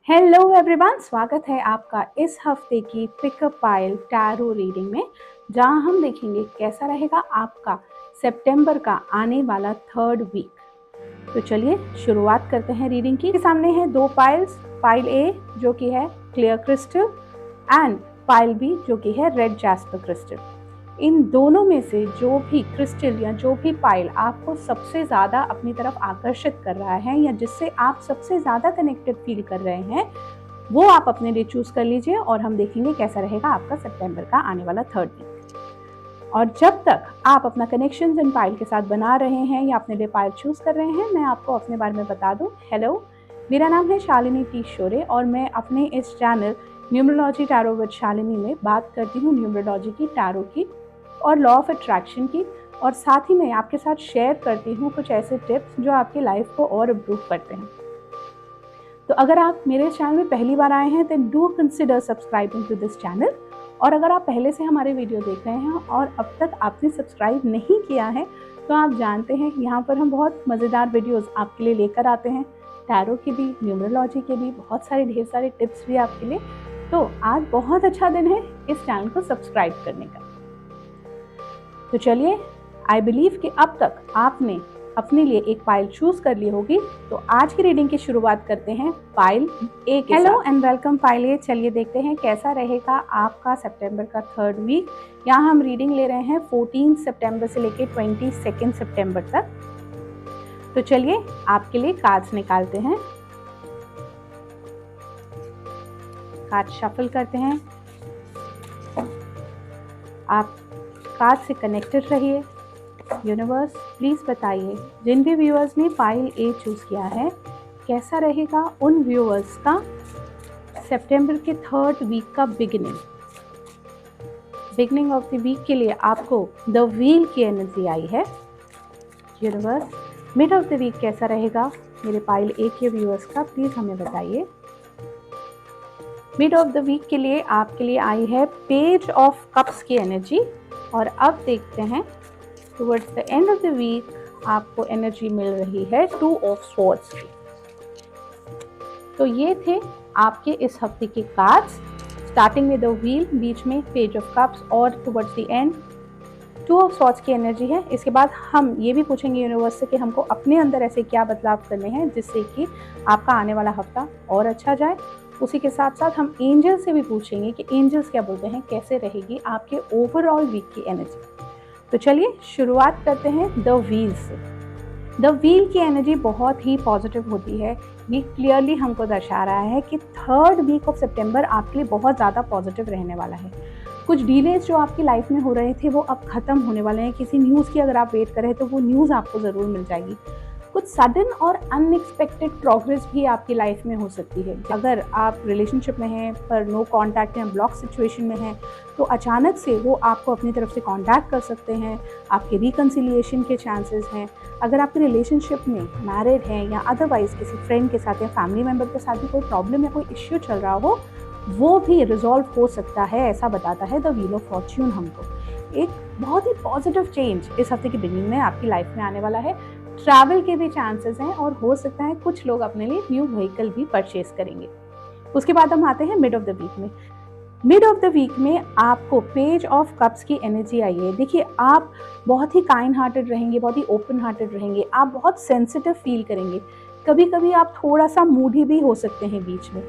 Hello everyone, स्वागत है आपका इस हफ्ते की पिकअप पाइल टैरो रीडिंग में, जहां हम देखेंगे कैसा रहेगा आपका सितंबर का आने वाला थर्ड वीक। तो चलिए शुरुआत करते हैं रीडिंग की। सामने है दो पाइल्स, पाइल ए जो कि है clear crystal and pile B जो कि है रेड जैस्पर क्रिस्टल। इन दोनों में से जो भी क्रिस्टल या जो भी पाइल आपको सबसे ज़्यादा अपनी तरफ आकर्षित कर रहा है या जिससे आप सबसे ज़्यादा कनेक्टेड फील कर रहे हैं, वो आप अपने लिए चूज कर लीजिए और हम देखेंगे कैसा रहेगा आपका सितंबर का आने वाला थर्ड वीक। और जब तक आप अपना कनेक्शन इन पाइल के साथ बना रहे हैं या अपने लिए पाइल चूज कर रहे हैं, मैं आपको अपने बारे में बता दूं। हेलो, मेरा नाम है शालिनी टी शोरे और मैं अपने इस channel numerology tarot with Shalini में बात करती हूँ न्यूमरोलॉजी की, टैरो की और लॉ ऑफ अट्रैक्शन की, और साथ ही मैं आपके साथ शेयर करती हूँ कुछ ऐसे टिप्स जो आपकी लाइफ को और इम्प्रूव करते हैं। तो अगर आप मेरे चैनल में पहली बार आए हैं तो do consider subscribing to this channel. और अगर आप पहले से हमारे वीडियो देख रहे हैं और अब तक आपने सब्सक्राइब नहीं किया है, तो आप जानते हैं यहाँ पर हम बहुत मज़ेदार वीडियोस आपके लिए लेकर आते हैं, टैरो के भी, न्यूमरोलॉजी के भी, बहुत सारे ढेर सारे टिप्स भी आपके लिए। तो आज बहुत अच्छा दिन है इस चैनल को सब्सक्राइब करने का। तो चलिए, आई बिलीव कि अब तक आपने अपने लिए एक पाइल चूज कर ली होगी, तो आज की रीडिंग की शुरुआत करते हैं पाइल ए के साथ। हेलो एंड वेलकम पाइल ए। चलिए देखते हैं कैसा रहेगा आपका सितंबर का थर्ड वीक। यहाँ हम रीडिंग ले रहे हैं 14 सितंबर से लेके 22 सितंबर तक। तो चलिए आपके लिए कार्ड्स निकालते हैं, कार्ड शफल करते हैं। आप कार्ड से कनेक्टेड रहिए। यूनिवर्स प्लीज बताइए, जिन भी व्यूअर्स ने पाइल ए चूज किया है, कैसा रहेगा उन व्यूअर्स का सितंबर के थर्ड वीक का बिगिनिंग ऑफ द वीक के लिए आपको द व्हील की एनर्जी आई है। Universe mid of the week कैसा रहेगा मेरे पाइल ए के व्यूअर्स का, प्लीज हमें बताइए। मिड ऑफ द वीक के लिए आपके लिए आई है पेज ऑफ कप्स की एनर्जी। और अब देखते हैं towards the end of the week आपको एनर्जी मिल रही है 2 ऑफ स्वॉर्ड्स की। तो ये थे आपके इस हफ्ते के कार्ड्स, स्टार्टिंग में द व्हील, बीच में पेज ऑफ कप्स और towards the and 2 of swords की एनर्जी है। इसके बाद हम ये भी पूछेंगे यूनिवर्स से कि हमको अपने अंदर ऐसे क्या बदलाव करने हैं जिससे कि आपका आने वाला हफ्ता और अच्छा जाए। उसी के साथ साथ हम एंजल से भी पूछेंगे कि एंजल्स क्या बोलते हैं, कैसे रहेगी आपके ओवरऑल वीक की एनर्जी। तो चलिए शुरुआत करते हैं द व्हील से। द व्हील की एनर्जी बहुत ही पॉजिटिव होती है। ये क्लियरली हमको दर्शा रहा है कि थर्ड वीक ऑफ सितंबर आपके लिए बहुत ज़्यादा पॉजिटिव रहने वाला है। कुछ डिलेज जो आपकी लाइफ में हो रहे थे वो अब खत्म होने वाले हैं। किसी न्यूज़ की अगर आप वेट कर रहे हैं तो वो न्यूज़ आपको ज़रूर मिल जाएगी। कुछ सडन और अनएक्सपेक्टेड प्रोग्रेस भी आपकी लाइफ में हो सकती है। अगर आप रिलेशनशिप में हैं पर नो कांटेक्ट या ब्लॉक सिचुएशन में हैं, तो अचानक से वो आपको अपनी तरफ से कांटेक्ट कर सकते हैं। आपके रिकन्सिलिएशन के चांसेस हैं। अगर आपके रिलेशनशिप में मैरिड हैं या अदरवाइज किसी फ्रेंड के साथ या फैमिली मेम्बर के साथ भी कोई प्रॉब्लम या कोई इश्यू चल रहा हो, वो भी रिजॉल्व हो सकता है, ऐसा बताता है द व्हील ऑफ फॉर्च्यून हमको। एक बहुत ही पॉजिटिव चेंज इस हफ्ते की बिगिनिंग में आपकी लाइफ में आने वाला है। ट्रैवल के भी चांसेस हैं और हो सकता है कुछ लोग अपने लिए न्यू व्हीकल भी परचेज करेंगे। उसके बाद हम आते हैं मिड ऑफ द वीक में। मिड ऑफ द वीक में आपको पेज ऑफ कप्स की एनर्जी आई है। देखिए, आप बहुत ही काइंड हार्टेड रहेंगे, बहुत ही ओपन हार्टेड रहेंगे, आप बहुत सेंसिटिव फील करेंगे। कभी कभी आप थोड़ा सा मूडी भी हो सकते हैं बीच में।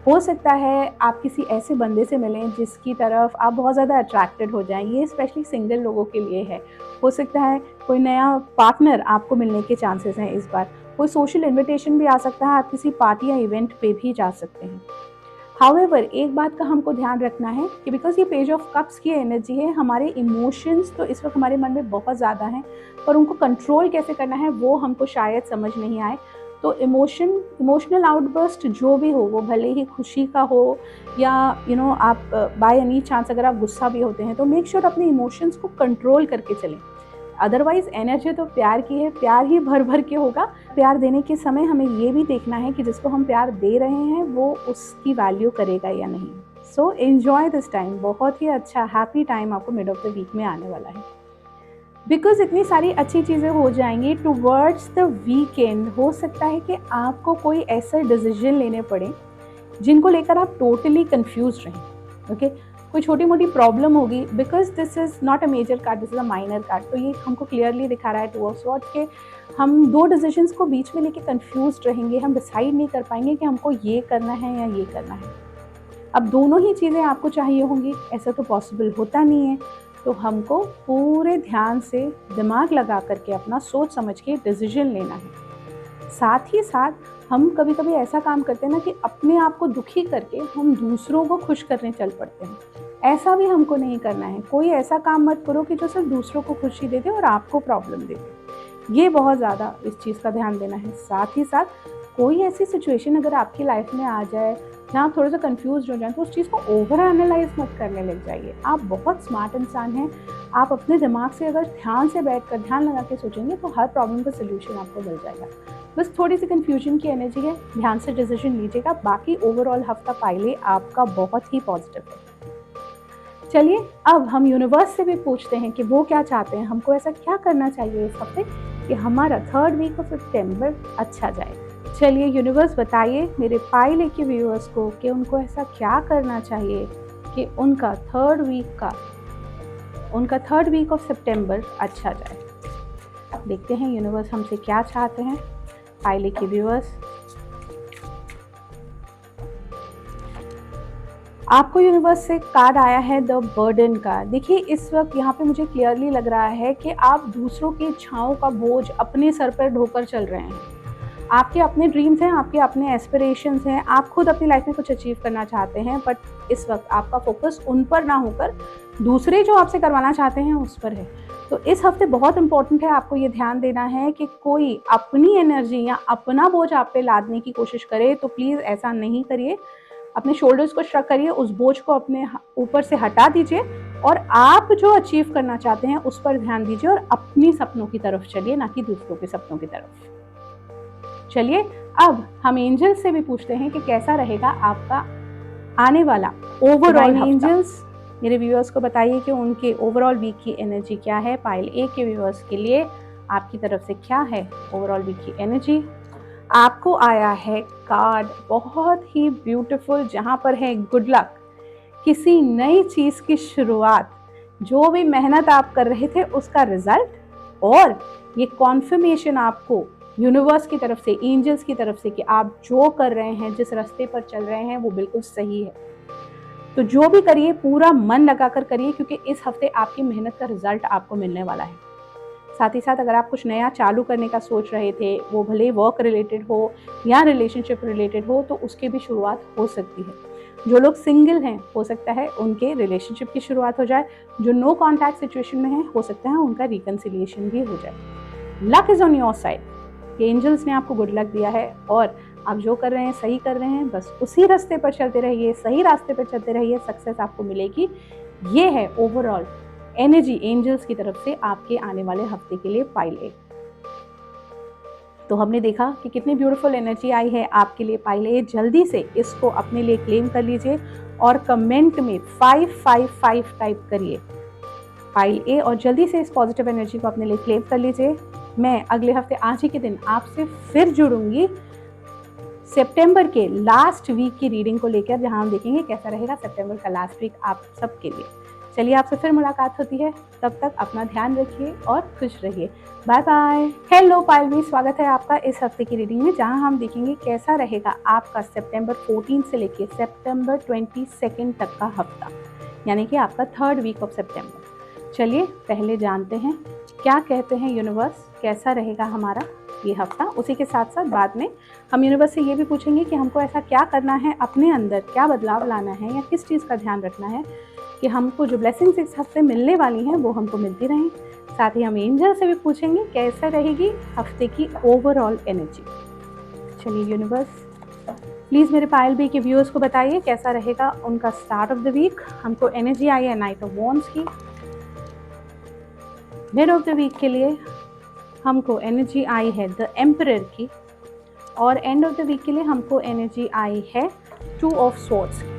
हो सकता है आप किसी ऐसे बंदे से मिलें जिसकी तरफ आप बहुत ज़्यादा अट्रैक्टेड हो जाएं। ये स्पेशली सिंगल लोगों के लिए है। हो सकता है कोई नया पार्टनर आपको मिलने के चांसेस हैं इस बार। कोई सोशल इन्विटेशन भी आ सकता है, आप किसी पार्टी या इवेंट पे भी जा सकते हैं। हाउएवर, एक बात का हमको ध्यान रखना है कि बिकॉज ये पेज ऑफ कप्स की एनर्जी है, हमारे इमोशंस तो इस वक्त हमारे मन में बहुत ज़्यादा हैं, पर उनको कंट्रोल कैसे करना है वो हमको शायद समझ नहीं आए। तो इमोशनल आउटबर्स्ट जो भी हो, वो भले ही खुशी का हो या आप बाय एनी चांस अगर आप गुस्सा भी होते हैं, तो मेक श्योर अपने इमोशंस को कंट्रोल करके चलें। अदरवाइज एनर्जी तो प्यार की है, प्यार ही भर भर के होगा। प्यार देने के समय हमें ये भी देखना है कि जिसको हम प्यार दे रहे हैं वो उसकी वैल्यू करेगा या नहीं। So enjoy this time. बहुत ही अच्छा हैप्पी टाइम आपको मिड ऑफ द वीक में आने वाला है। बिकॉज इतनी सारी अच्छी चीज़ें हो जाएंगी टुवर्ड्स द वीकेंड। हो सकता है कि आपको कोई ऐसा डिसीजन लेने पड़े जिनको लेकर आप टोटली कंफ्यूज रहें। ओके, कोई छोटी मोटी प्रॉब्लम होगी, because this is not a major card, this is a minor card. तो ये हमको क्लियरली दिखा रहा है टू ऑफ स्वॉर्ड्स के हम दो डिसीजंस को बीच में लेके कंफ्यूज रहेंगे, हम डिसाइड नहीं कर पाएंगे कि हमको ये करना है या ये करना है। अब दोनों ही चीज़ें आपको चाहिए होंगी, ऐसा तो पॉसिबल होता नहीं है। तो हमको पूरे ध्यान से दिमाग लगा करके अपना सोच समझ के डिसीजन लेना है। साथ ही साथ हम कभी कभी ऐसा काम करते हैं ना कि अपने आप को दुखी करके हम दूसरों को खुश करने चल पड़ते हैं। ऐसा भी हमको नहीं करना है। कोई ऐसा काम मत करो कि जो सिर्फ दूसरों को खुशी दे दे और आपको प्रॉब्लम दे दे। ये बहुत ज़्यादा इस चीज़ का ध्यान देना है। साथ ही साथ कोई ऐसी सिचुएशन अगर आपकी लाइफ में आ जाए जहाँ आप थोड़ा सा कंफ्यूज हो जाए, तो उस चीज़ को ओवर एनालाइज मत करने लग जाइए। आप बहुत स्मार्ट इंसान हैं। आप अपने दिमाग से अगर ध्यान से बैठकर ध्यान लगा के सोचेंगे तो हर प्रॉब्लम का सोल्यूशन आपको मिल जाएगा। बस थोड़ी सी कंफ्यूजन की एनर्जी है, ध्यान से डिसीजन लीजिएगा। बाकी ओवरऑल हफ्ता पहले आपका बहुत ही पॉजिटिव है। चलिए अब हम यूनिवर्स से भी पूछते हैं कि वो क्या चाहते हैं, हमको ऐसा क्या करना चाहिए इस हफ्ते कि हमारा 3rd वीक ऑफ सितंबर अच्छा जाए। चलिए यूनिवर्स बताइए मेरे पाइले के व्यूअर्स को कि उनको ऐसा क्या करना चाहिए कि उनका थर्ड वीक ऑफ सितंबर अच्छा जाए। देखते हैं यूनिवर्स हमसे क्या चाहते हैं पाइले के व्यूअर्स। आपको यूनिवर्स से कार्ड आया है द बर्डन का। देखिए इस वक्त यहाँ पे मुझे क्लियरली लग रहा है कि आप दूसरों की इच्छाओं का बोझ अपने सर पर ढोकर चल रहे हैं। आपके अपने ड्रीम्स हैं, आपके अपने एस्पिरेशंस हैं, आप खुद अपनी लाइफ में कुछ अचीव करना चाहते हैं, बट इस वक्त आपका फोकस उन पर ना होकर दूसरे जो आपसे करवाना चाहते हैं उस पर है। तो इस हफ्ते बहुत इंपॉर्टेंट है, आपको ये ध्यान देना है कि कोई अपनी एनर्जी या अपना बोझ आप पे लादने की कोशिश करे तो प्लीज़ ऐसा नहीं करिए। अपने शोल्डर्स को श्रग करिए, उस बोझ को अपने ऊपर से हटा दीजिए और आप जो अचीव करना चाहते हैं उस पर ध्यान दीजिए और अपनी सपनों की तरफ चलिए, ना कि दूसरों के सपनों की तरफ। चलिए अब हम एंजल से भी पूछते हैं कि कैसा रहेगा आपका आने वाला ओवरऑल एंजल्स। मेरे व्यूअर्स को बताइए कि उनके ओवरऑल वीक की एनर्जी क्या है। पाइल ए के व्यूअर्स के लिए आपकी तरफ से क्या है ओवरऑल वीक की एनर्जी। आपको आया है कार्ड बहुत ही ब्यूटीफुल, जहां पर है गुड लक, किसी नई चीज की शुरुआत, जो भी मेहनत आप कर रहे थे उसका रिजल्ट, और ये कॉन्फर्मेशन आपको यूनिवर्स की तरफ से, एंजल्स की तरफ से कि आप जो कर रहे हैं, जिस रास्ते पर चल रहे हैं वो बिल्कुल सही है। तो जो भी करिए पूरा मन लगाकर करिए, क्योंकि इस हफ्ते आपकी मेहनत का रिजल्ट आपको मिलने वाला है। साथ ही साथ अगर आप कुछ नया चालू करने का सोच रहे थे, वो भले वर्क रिलेटेड हो या रिलेशनशिप रिलेटेड हो, तो उसकी भी शुरुआत हो सकती है। जो लोग सिंगल हैं हो सकता है उनके रिलेशनशिप की शुरुआत हो जाए। जो नो कॉन्टैक्ट सिचुएशन में है हो सकता है उनका रिकन्सिलिएशन भी हो जाए। Luck is on your side. Angels ने आपको गुड लक दिया है और आप जो कर रहे हैं सही कर रहे हैं। बस उसी रास्ते पर चलते रहिए, सही रास्ते पर चलते रहिए, सक्सेस आपको मिलेगी। ये है ओवरऑल एनर्जी एंजल्स की तरफ से आपके आने वाले हफ्ते के लिए पाइल ए। तो हमने देखा कि कितनी ब्यूटीफुल एनर्जी आई है आपके लिए पाइल ए। जल्दी से इसको अपने लिए क्लेम कर लीजिए और कमेंट में 555 टाइप करिए पाइल ए, और जल्दी से इस पॉजिटिव एनर्जी को अपने लिए क्लेम कर लीजिए। मैं अगले हफ्ते आज ही के दिन आपसे फिर जुड़ूंगी सितंबर के लास्ट वीक की रीडिंग को लेकर, जहां हम देखेंगे कैसा रहेगा सितंबर का लास्ट वीक आप सबके लिए। चलिए आपसे फिर मुलाकात होती है, तब तक अपना ध्यान रखिए और खुश रहिए। Bye bye. हेलो पाइल, स्वागत है आपका इस हफ्ते की रीडिंग में, जहां हम देखेंगे कैसा रहेगा आपका सितंबर 14 से लेकर सितंबर 22 तक का हफ्ता, यानी कि आपका 3rd वीक ऑफ सितंबर। चलिए पहले जानते हैं क्या कहते हैं यूनिवर्स, कैसा रहेगा हमारा ये हफ्ता। उसी के साथ साथ बाद में हम यूनिवर्स से ये भी पूछेंगे कि हमको ऐसा क्या करना है, अपने अंदर क्या बदलाव लाना है या किस चीज़ का ध्यान रखना है कि हमको जो ब्लेसिंग्स इस हफ्ते मिलने वाली हैं वो हमको मिलती रहें। साथ ही हम एंजल से भी पूछेंगे कैसे रहेगी हफ्ते की ओवरऑल एनर्जी। चलिए यूनिवर्स प्लीज़ मेरे पायल बी के व्यूअर्स को बताइए कैसा रहेगा उनका स्टार्ट ऑफ द वीक। हमको एनर्जी आई है नाइट ऑफ वॉन्ड्स की। मिड ऑफ द वीक के लिए हमको एनर्जी आई है द एम्परर की, और एंड ऑफ द वीक के लिए हमको एनर्जी आई है 2 ऑफ स्वॉर्ड्स की।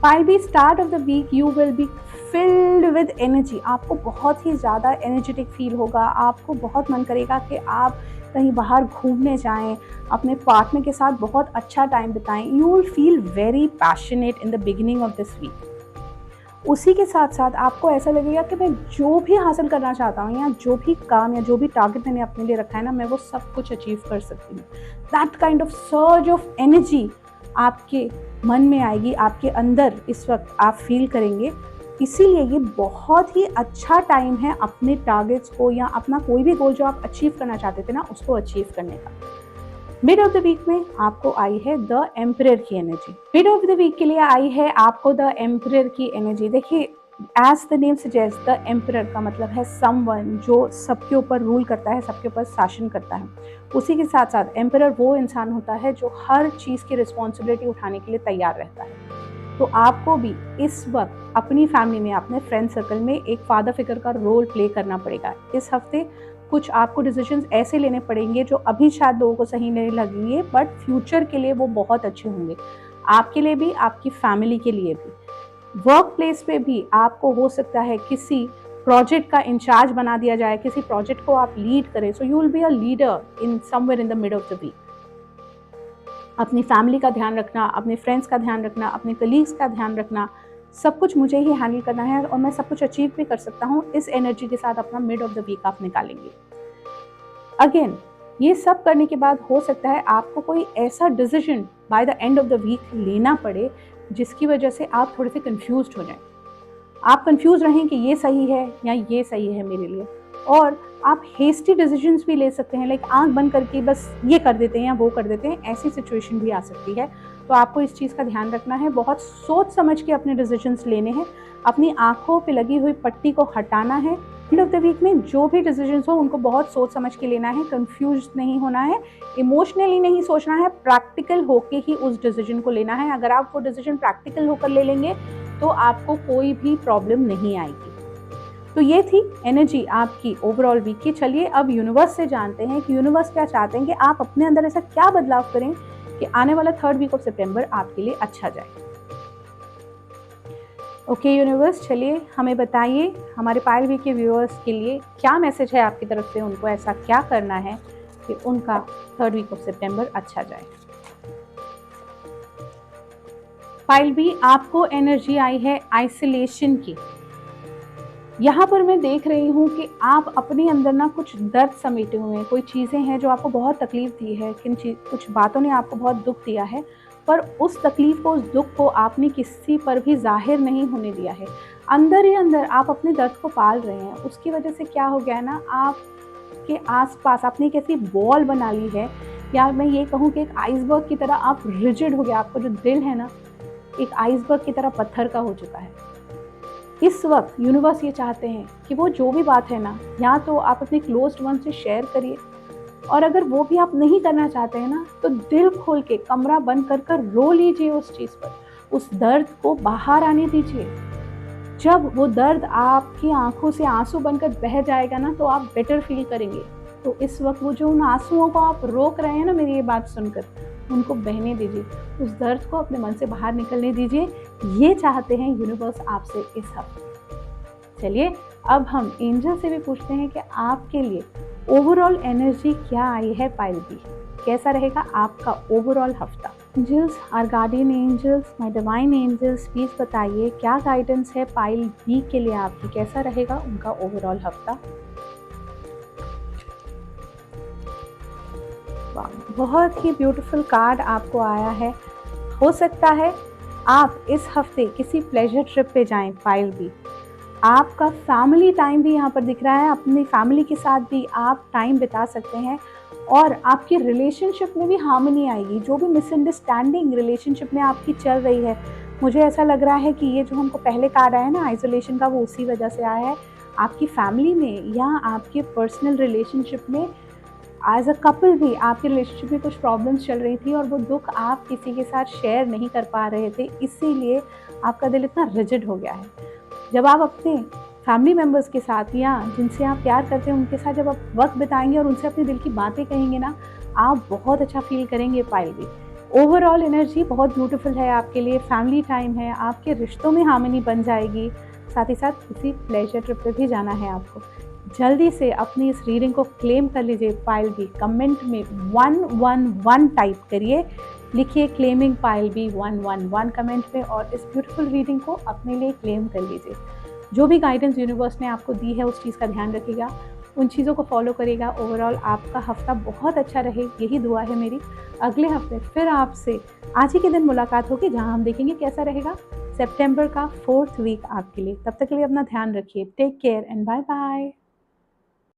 By the start of the week you will be filled with energy। आपको बहुत ही ज़्यादा एनर्जेटिक फील होगा, आपको बहुत मन करेगा कि आप कहीं बाहर घूमने जाएँ, अपने पार्टनर के साथ बहुत अच्छा टाइम बिताएँ। You will feel very passionate in the beginning of this week. उसी के साथ-साथ आपको ऐसा लगेगा कि मैं जो भी हासिल करना चाहता हूँ या जो भी काम या जो भी टारगेट मैंने अपने लिए रखा है ना, मैं वो सब कुछ अचीव कर सकती हूँ। That kind of surge of energy आपके मन में आएगी, आपके अंदर इस वक़्त आप फ़ील करेंगे। इसीलिए ये बहुत ही अच्छा टाइम है अपने टारगेट्स को या अपना कोई भी गोल जो आप अचीव करना चाहते थे ना, उसको अचीव करने का। मिड ऑफ द वीक में आपको आई है द एम्परर की energy. Mid of the week के लिए आई है आपको द एम्परर की एनर्जी। देखिए, as the name suggest, the emperor का मतलब है समवन जो सबके ऊपर रूल करता है, सबके ऊपर शासन करता है। उसी के साथ साथ एम्परर वो इंसान होता है जो हर चीज़ की रिस्पॉन्सिबिलिटी उठाने के लिए तैयार रहता है। तो आपको भी इस वक्त अपनी फैमिली में, अपने फ्रेंड सर्कल में एक फादर फिगर का रोल प्ले करना पड़ेगा। इस हफ्ते कुछ आपको डिसीजंस ऐसे लेने पड़ेंगे जो अभी शायद लोगों को सही नहीं लगेंगे, बट फ्यूचर के लिए वो बहुत अच्छे होंगे, आपके लिए भी, आपकी फैमिली के लिए भी। वर्क प्लेस पे भी आपको हो सकता है किसी प्रोजेक्ट का इंचार्ज बना दिया जाए, किसी प्रोजेक्ट को आप लीड करें। So you will be a leader in somewhere in the mid of the week. अपनी फैमिली का ध्यान रखना, अपने फ्रेंड्स का ध्यान रखना, अपने कलीग्स का ध्यान रखना, सब कुछ मुझे ही हैंडल करना है और मैं सब कुछ अचीव भी कर सकता हूँ। इस एनर्जी के साथ अपना मिड ऑफ द वीक आप निकालेंगे। अगेन, ये सब करने के बाद हो सकता है आपको कोई ऐसा decision by the end of the week लेना पड़े जिसकी वजह से आप थोड़े से कंफ्यूज्ड हो जाएं। आप कंफ्यूज रहें कि ये सही है या ये सही है मेरे लिए, और आप हेस्टी डिसीजंस भी ले सकते हैं, लाइक आंख बंद करके बस ये कर देते हैं या वो कर देते हैं, ऐसी सिचुएशन भी आ सकती है। तो आपको इस चीज़ का ध्यान रखना है, बहुत सोच समझ के अपने डिसीजंस लेने हैं, अपनी आंखों पे लगी हुई पट्टी को हटाना है। एंड ऑफ द वीक में जो भी डिसीजंस हो उनको बहुत सोच समझ के लेना है, कंफ्यूज नहीं होना है, इमोशनली नहीं सोचना है, प्रैक्टिकल होके ही उस डिसीजन को लेना है। अगर आप वो डिसीजन प्रैक्टिकल होकर ले लेंगे तो आपको कोई भी प्रॉब्लम नहीं आएगी। तो ये थी एनर्जी आपकी ओवरऑल वीक की। चलिए अब यूनिवर्स से जानते हैं कि यूनिवर्स क्या चाहते हैं, कि आप अपने अंदर ऐसा क्या बदलाव करें कि आने वाला 3rd वीक ऑफ सितंबर आपके लिए अच्छा जाए। ओके यूनिवर्स, चलिए हमें बताइए, हमारे पायल वीक के व्यूअर्स के लिए क्या मैसेज है आपकी तरफ से, उनको ऐसा क्या करना है कि उनका 3rd वीक ऑफ सितंबर अच्छा जाए। पायल बी, आपको एनर्जी आई है आइसोलेशन की। यहाँ पर मैं देख रही हूँ कि आप अपने अंदर ना कुछ दर्द समेटे हुए हैं, कोई चीज़ें हैं जो आपको बहुत तकलीफ दी है, कुछ बातों ने आपको बहुत दुख दिया है, पर उस तकलीफ को, उस दुख को आपने किसी पर भी जाहिर नहीं होने दिया है। अंदर ही अंदर आप अपने दर्द को पाल रहे हैं। उसकी वजह से क्या हो गया है ना, आपके आसपास आपने एक ऐसी वॉल बना ली है, या मैं ये कहूँ कि एक आइसबर्ग की तरह आप रिजिड हो गया। आपका जो दिल है ना, एक आइसबर्ग की तरह पत्थर का हो चुका है। इस वक्त यूनिवर्स ये चाहते हैं कि वो जो भी बात है ना, या तो आप अपने क्लोज्ड वन से शेयर करिए, और अगर वो भी आप नहीं करना चाहते हैं ना, तो दिल खोल के कमरा बंद कर कर रो लीजिए उस चीज़ पर, उस दर्द को बाहर आने दीजिए। जब वो दर्द आपकी आंखों से आंसू बनकर बह जाएगा ना, तो आप बेटर फील करेंगे। तो इस वक्त वो जो उन आंसुओं को आप रोक रहे हैं ना, मेरी ये बात सुनकर, उनको बहने दीजिए, उस दर्द को अपने मन से बाहर निकलने दीजिए। ये चाहते हैं यूनिवर्स आपसे इस हफ्ते। चलिए अब हम एंजल से भी पूछते हैं कि आपके लिए ओवरऑल एनर्जी क्या आई है पायल बी, कैसा रहेगा आपका ओवरऑल हफ्ता। Angels, our guardian angels, my divine angels, please बताइए क्या गाइडेंस है पायल बी के लिए आपकी, कैसा रहेगा उनका ओवरऑल हफ्ता। बहुत ही ब्यूटीफुल कार्ड आपको आया है। हो सकता है आप इस हफ्ते किसी प्लेजर ट्रिप पे जाएं पायल भी। आपका फैमिली टाइम भी यहाँ पर दिख रहा है, अपनी फैमिली के साथ भी आप टाइम बिता सकते हैं, और आपकी रिलेशनशिप में भी हार्मनी आएगी। जो भी मिसअंडरस्टैंडिंग रिलेशनशिप में आपकी चल रही है, मुझे ऐसा लग रहा है कि ये जो हमको पहले कार्ड आया है ना आइसोलेशन का, वो उसी वजह से आया है। आपकी फैमिली में या आपके पर्सनल रिलेशनशिप में, एज अ कपल भी आपके रिलेशनशिप में कुछ प्रॉब्लम्स चल रही थी, और वो दुख आप किसी के साथ शेयर नहीं कर पा रहे थे, इसीलिए आपका दिल इतना रिजिड हो गया है। जब आप अपने फैमिली मेम्बर्स के साथ या जिनसे आप प्यार करते हैं उनके साथ जब आप वक्त बिताएंगे और उनसे अपने दिल की बातें कहेंगे ना, आप बहुत अच्छा फील करेंगे पायल भी। ओवरऑल एनर्जी बहुत ब्यूटीफुल है आपके लिए, फैमिली टाइम है, आपके रिश्तों में हार्मनी बन जाएगी, साथ ही साथ किसी प्लेजर ट्रिप पे भी जाना है आपको। जल्दी से अपनी इस रीडिंग को क्लेम कर लीजिए पायल बी। कमेंट में 111 टाइप करिए, लिखिए क्लेमिंग पायल बी 111 कमेंट में, और इस ब्यूटीफुल रीडिंग को अपने लिए क्लेम कर लीजिए। जो भी गाइडेंस यूनिवर्स ने आपको दी है उस चीज़ का ध्यान रखिएगा, उन चीज़ों को फॉलो करिएगा। ओवरऑल आपका हफ्ता बहुत अच्छा रहे, यही दुआ है मेरी। अगले हफ्ते फिर आपसे आज ही के दिन मुलाकात होगी, जहां हम देखेंगे कैसा रहेगा सितंबर का 4th वीक आपके लिए। तब तक के लिए अपना ध्यान रखिए। Take care and bye bye.